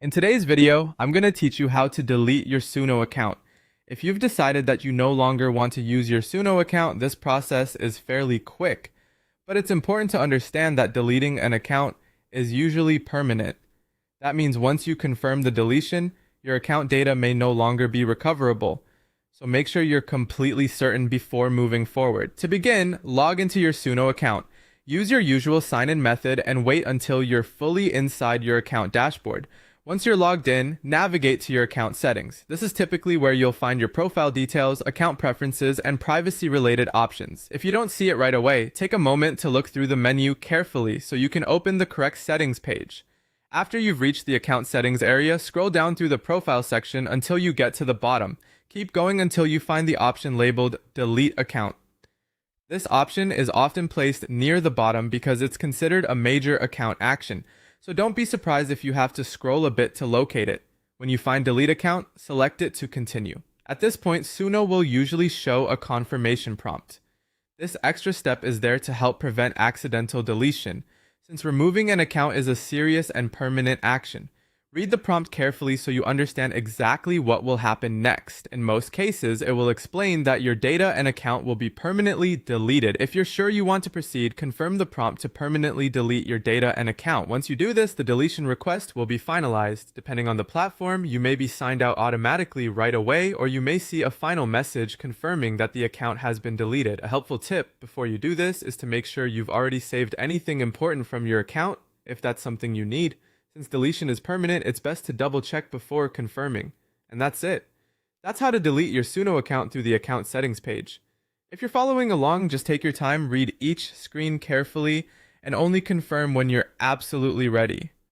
In today's video, I'm going to teach you how to delete your Suno account. If you've decided that you no longer want to use your Suno account, this process is fairly quick. But it's important to understand that deleting an account is usually permanent. That means once you confirm the deletion, your account data may no longer be recoverable. So make sure you're completely certain before moving forward. To begin, log into your Suno account. Use your usual sign-in method and wait until you're fully inside your account dashboard. Once you're logged in, navigate to your account settings. This is typically where you'll find your profile details, account preferences, and privacy-related options. If you don't see it right away, take a moment to look through the menu carefully so you can open the correct settings page. After you've reached the account settings area, scroll down through the profile section until you get to the bottom. Keep going until you find the option labeled Delete Account. This option is often placed near the bottom because it's considered a major account action. So don't be surprised if you have to scroll a bit to locate it. When you find Delete Account, select it to continue. At this point, Suno will usually show a confirmation prompt. This extra step is there to help prevent accidental deletion, since removing an account is a serious and permanent action. Read the prompt carefully so you understand exactly what will happen next. In most cases, it will explain that your data and account will be permanently deleted. If you're sure you want to proceed, confirm the prompt to permanently delete your data and account. Once you do this, the deletion request will be finalized. Depending on the platform, you may be signed out automatically right away, or you may see a final message confirming that the account has been deleted. A helpful tip before you do this is to make sure you've already saved anything important from your account, if that's something you need. Since deletion is permanent, it's best to double check before confirming. And that's it. That's how to delete your Suno account through the account settings page. If you're following along, just take your time, read each screen carefully, and only confirm when you're absolutely ready.